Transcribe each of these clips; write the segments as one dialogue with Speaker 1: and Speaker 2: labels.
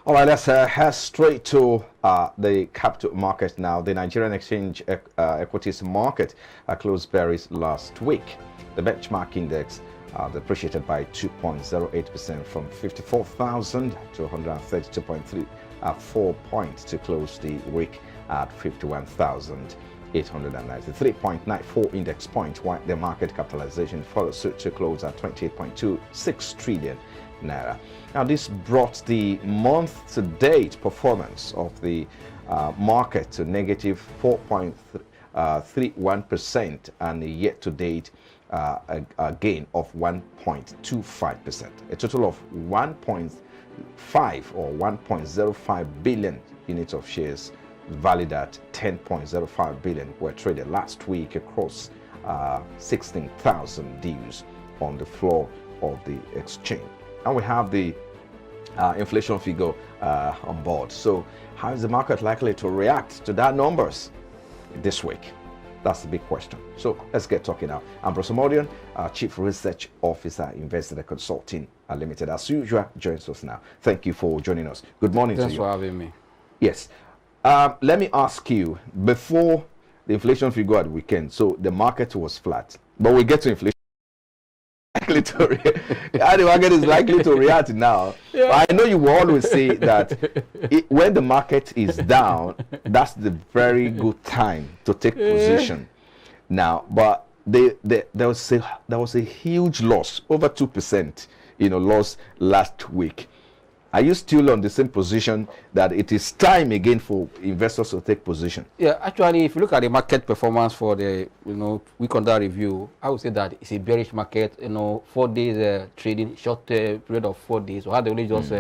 Speaker 1: All right, let's head straight to the capital market now. The Nigerian exchange equities market closed bearish last week. The benchmark index depreciated by 2.08% from 54,000 to 132.34 points to close the week at 51,893.94 index point, while the market capitalization followed suit to close at 28.26 trillion naira. Now, this brought the month-to-date performance of the market to negative 4.31% and a year-to-date a gain of 1.25%. A total of 1.5 or 1.05 billion units of shares valued at 10.05 billion were traded last week across 16,000 deals on the floor of the exchange. And we have the inflation figure on board. So how is the market likely to react to that numbers this week? That's the big question. So let's get talking now. I'm Brosomodian, Chief Research Officer, Investor Consulting Limited. As usual, joins us now. Thank you for joining us. Good morning to you.
Speaker 2: Thanks for having me.
Speaker 1: Yes. Let me ask you, before the inflation figure at the weekend, so the market was flat, but we get to inflation. How the market is likely to react now. Yeah. I know you will always say that when the market is down, that's the very good time to take position. Now, but there was a huge loss, over 2%, loss last week. Are you still on the same position that it is time again for investors to take position?
Speaker 2: Yeah, actually, if you look at the market performance for the week under review, I would say that it's a bearish market. 4 days trading, short period of 4 days. So had only just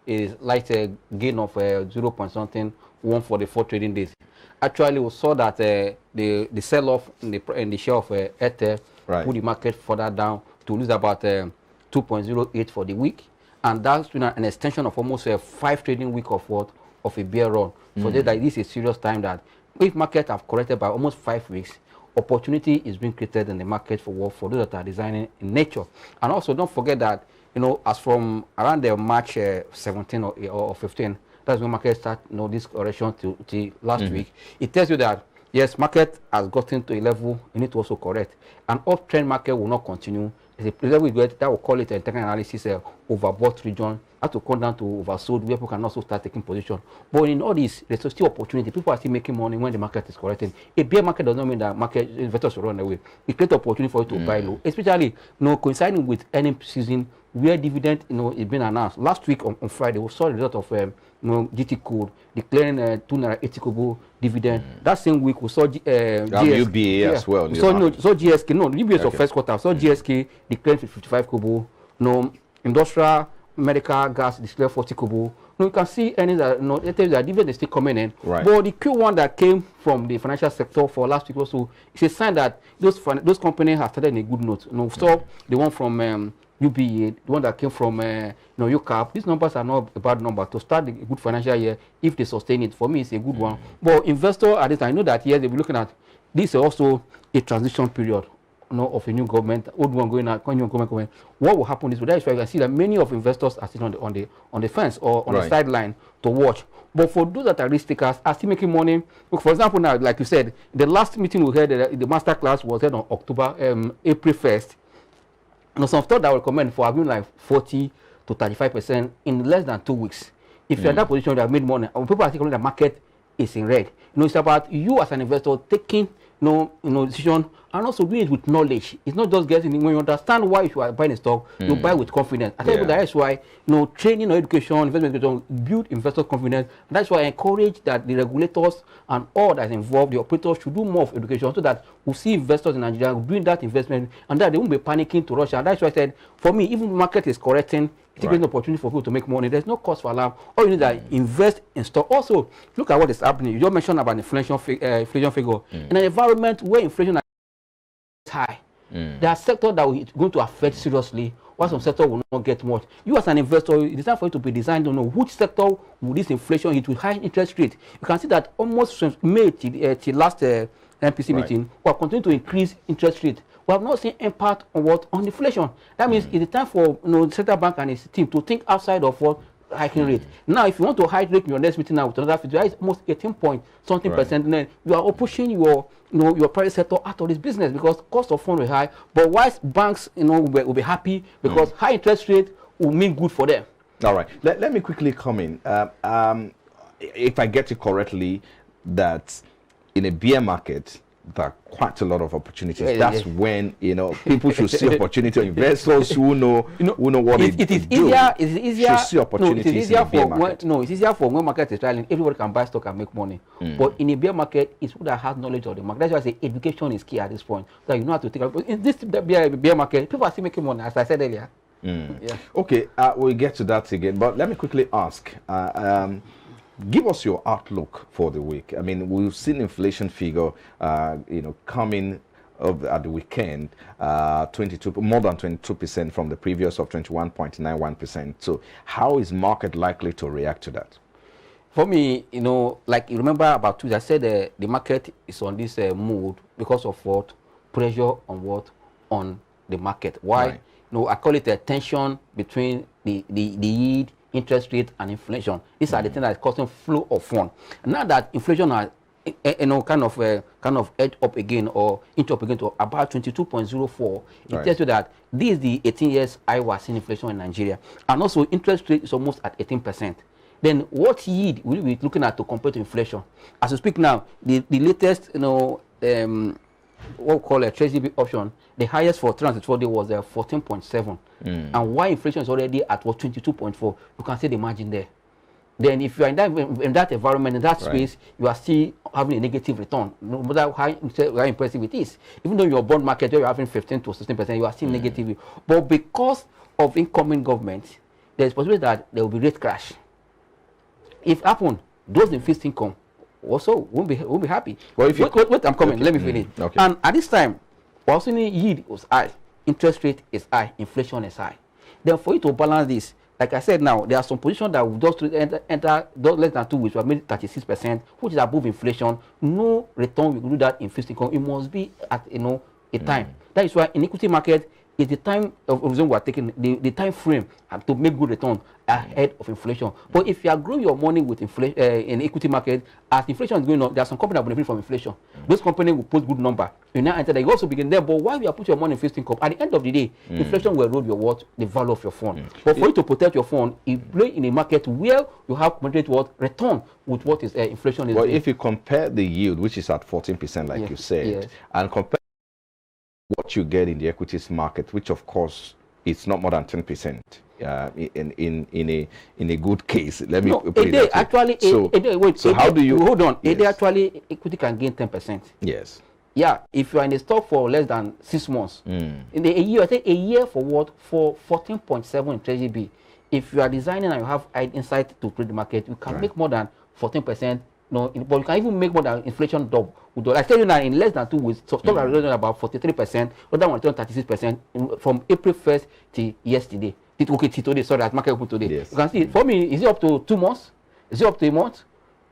Speaker 2: is like a gain of 0 point something one for the 4 trading days. Actually, we saw that the sell-off in the share of Ether put the market further down to lose about 2.08 for the week. And that's been an extension of almost a 5 trading week of a bear run. So this is a serious time that if markets have corrected by almost 5 weeks, opportunity is being created in the market for those that are designing in nature. And also don't forget that as from around the March 17 or 15, that's when market start this correction to last week. It tells you that yes, market has gotten to a level you need to also correct. An uptrend market will not continue. There's a level that will call it a technical analysis overbought region. Have to come down to oversold where people can also start taking position. But in all this, there's still opportunity. People are still making money when the market is correcting. A bear market does not mean that market investors will run away. It creates opportunity for you to buy low, especially coinciding with earnings season where dividend is being announced. Last week on Friday, we saw the result of GT Code declaring 2.80 kobo dividend. That same week we saw
Speaker 1: UBA as well.
Speaker 2: So GSK, UBA for first quarter. So GSK declared 55 kobo. Industrial medical gas declared 40 kobo. You can see earnings that it tells you that dividend is still coming in.
Speaker 1: Right.
Speaker 2: But the Q1 that came from the financial sector for last week also, it's a sign that those companies have started in a good note. So the one from UBA, the one that came from UCAP, these numbers are not a bad number to start a good financial year if they sustain it. For me, it's a good one. But investor at this time, I know that yes, they'll be looking at this is also a transition period of a new government, old one going out, new government going. What will happen is that is why you can see that many of investors are sitting on the fence or on the sideline to watch. But for those that are risk takers, are still making money. Look, for example, now, like you said, the last meeting we had, the master class was held on April 1st. Some stocks that will recommend for having like 40 to 35% in less than 2 weeks. If you're in that position, you have made money. When people are thinking the market is in red. It's about you as an investor taking decision and also doing it with knowledge. It's not just guessing. When you understand why you are buying a stock, you buy with confidence. I tell you that's why training or education, investment education, build investor confidence. That's why I encourage that the regulators and all that is involved, the operators should do more of education so that we see investors in Nigeria doing that investment and that they won't be panicking to rush. And that's why I said, for me, even the market is correcting, it's an opportunity for people to make money. There's no cost for alarm. All you need is invest in stock. Also, look at what is happening. You just mentioned about inflation figure. In an environment where inflation is high, there are sectors that are going to affect seriously, while some sector will not get much. You as an investor, it's time for you to be designed to know which sector will this inflation hit with high interest rate. You can see that almost from May till last MPC meeting, we are continuing to increase interest rate. We have not seen impact on inflation. That means it's the time for the central bank and its team to think outside of what hiking rate. Now, if you want to hike rate in your next meeting now with another 50, that is almost 18 point something percent. Then you are pushing your your private sector out of this business because cost of funds will high. But whilst banks will be happy because high interest rate will mean good for them.
Speaker 1: All right. Let me quickly come in. If I get it correctly, that in a bear market, there are quite a lot of opportunities. That's when people should see opportunity. Investors who know what
Speaker 2: it is easier. It is easier.
Speaker 1: Should see opportunities.
Speaker 2: It is easier
Speaker 1: in a bear market.
Speaker 2: it's easier for when market is trialing. Everybody can buy stock and make money. But in a bear market, it's who that has knowledge of the market. That's why I say education is key at this point. So you know how to take up. In this bear market, people are still making money, as I said earlier. Yeah.
Speaker 1: Okay, we'll get to that again. But let me quickly ask. Give us your outlook for the week. I mean, we've seen inflation figure, coming up at the weekend, more than 22% from the previous of 21.91%. So, how is market likely to react to that?
Speaker 2: For me, like you remember about 2 days, I said the market is on this mood because of what pressure on the market. Why?
Speaker 1: Right.
Speaker 2: I call it a tension between the yield, interest rate, and inflation. These are the things that is causing flow of funds. Now that inflation has kind of edged up again or inch up again to about 22.04, it tells you that this is the 18 years I was seeing inflation in Nigeria, and also interest rate is almost at 18%. Then what yield will we be looking at to compare to inflation? As we speak now, the latest what we call a Treasury option, the highest for 364 days was 14.7. And why inflation is already at 22.4, you can see the margin there. Then if you are in that environment, in that space, you are still having a negative return, no matter how impressive it is. Even though your bond market, where you're having 15 to 16%, you are still negative. But because of incoming government, there is possibility that there will be rate crash. If it happens, those in fixed income also won't be happy. Well, if wait, I'm coming. Let me finish.
Speaker 1: Okay.
Speaker 2: And at this time, we're also seeing yield was high, interest rate is high, inflation is high. Then for you to balance this, like I said now, there are some positions that will just enter less than 2 weeks. We have made 36%, which is above inflation. No return we will do that in fixed income. It must be at a time. That is why in equity market is the time of reason we are taking the time frame to make good return ahead of inflation. But if you are growing your money with inflation in equity market, as inflation is going on, there are some companies that benefit from inflation. Those companies will post good number. You now enter that. You also begin there. But while you are putting your money in fixed income, at the end of the day, inflation will erode the value of your fund. But for you to protect your fund, you play in a market where you have commensurate return with what is inflation is.
Speaker 1: Well, if you compare the yield, which is at 14%, like you said, and compare what you get in the equities market, which of course is not more than 10%. In a good case, let me put it that
Speaker 2: actually.
Speaker 1: So how do you
Speaker 2: hold on? Yes. Actually, equity can gain 10%.
Speaker 1: Yes.
Speaker 2: Yeah, if you are in the stock for less than 6 months, in a year, I say a year for what? For 14.7 in Treasury B. If you are designing and you have insight to trade the market, you can make more than 14%. But you can even make more than inflation double. I tell you now, in less than 2 weeks, stock are running about 43%, other one returned 36% from April 1st to yesterday. Today, sorry, at market open today.
Speaker 1: Yes.
Speaker 2: You can see, for me, is it up to 2 months? Is it up to a month?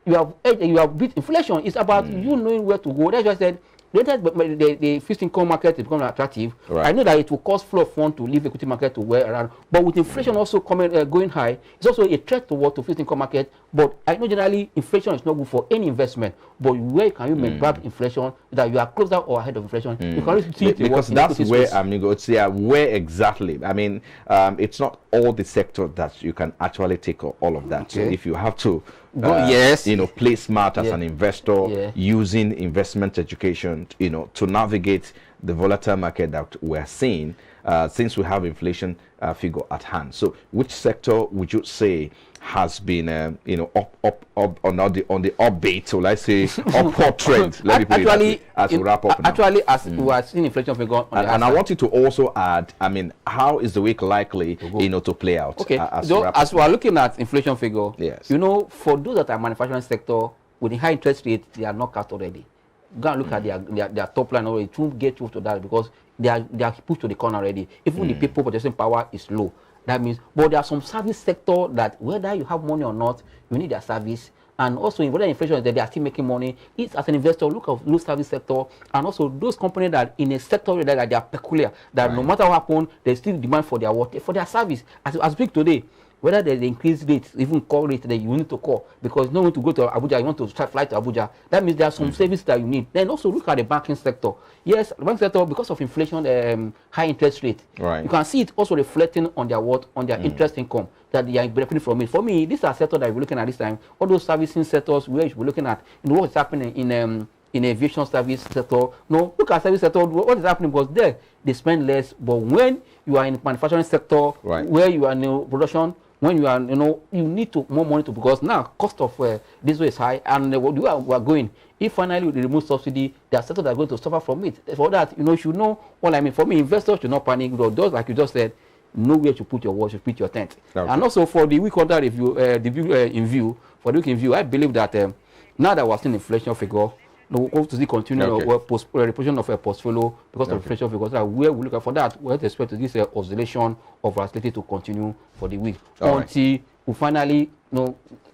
Speaker 2: You have beat inflation. It's about you knowing where to go. That's why I said, the fixed income market is becoming attractive. Right. I know that it will cause flow of funds to leave equity market to wear around. But with inflation also going high, it's also a threat to fixed income market. But I know generally inflation is not good for any investment. But where can you make back inflation that you are closer or ahead of inflation? You can really see it
Speaker 1: because that's where I'm going to say where exactly. I mean, it's not all the sector that you can actually take all of that. Okay. So if you have to play smart as an investor using investment education, to navigate the volatile market that we're seeing, since we have inflation figure at hand. So which sector would you say has been up on the upbeat, so let's say upward trend? Let me put it as we wrap up now.
Speaker 2: Actually, as we are seeing inflation figure on
Speaker 1: and I want you to also add, I mean, how is the week likely to play out?
Speaker 2: Okay, as we are looking at inflation figure,
Speaker 1: yes,
Speaker 2: for those that are manufacturing sector with the high interest rate, they are knocked out already. Go and look at their top line already. It won't get through to that because they are pushed to the corner already. Even the people purchasing power is low. That means, but there are some service sector that whether you have money or not, you need their service. And also, whether inflation is there, they are still making money. It's as an investor, look at those service sector, and also those companies that in a sector that they are peculiar, that no matter what happens, they still demand for their service. As we speak today, whether there's an increased rate, even call rate that you need to call, because you don't want to go to Abuja, you want to fly to Abuja. That means there are some services that you need. Then also look at the banking sector. Yes, the banking sector, because of inflation, high interest rate, you can see it also reflecting on their on their interest income, that they are benefiting from it. For me, these are sectors that we're looking at this time. All those servicing sectors where we're looking at, what is happening in aviation service sector. No, look at service sector. What is happening? Because there they spend less, but when you are in manufacturing sector, where you are in production, when you are, you need to more money to, because now cost of diesel is high, and we are going. If finally we remove subsidy, there are sectors that are going to suffer from it. For that, you should know what I mean. For me, investors should not panic. Those, like you just said, know where to put your watch, to put your tent. And also for the week under review, for the week in view, I believe that now that we're seeing inflation figure, we go to see continuing reposition of a portfolio because of inflation figures. Where we look at for that, we expect this oscillation of volatility to continue for the week until we finally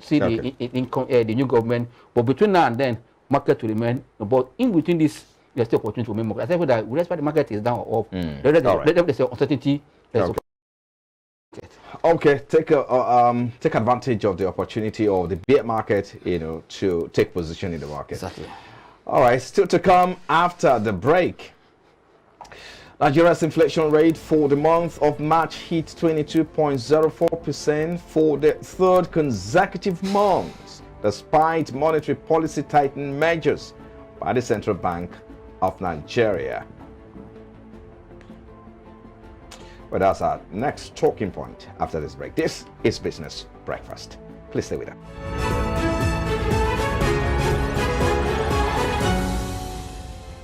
Speaker 2: see the new government. But between now and then, market will remain. But in between this, there's still opportunity to make more. I think that we expect the market is down or up. There's uncertainty.
Speaker 1: Okay, take advantage of the opportunity of the bear market, to take position in the market.
Speaker 2: Exactly.
Speaker 1: All right, still to come after the break. Nigeria's inflation rate for the month of March hit 22.04% for the third consecutive month, despite monetary policy tightening measures by the Central Bank of Nigeria. Well, that's our next talking point after this break. This is Business Breakfast. Please stay with us.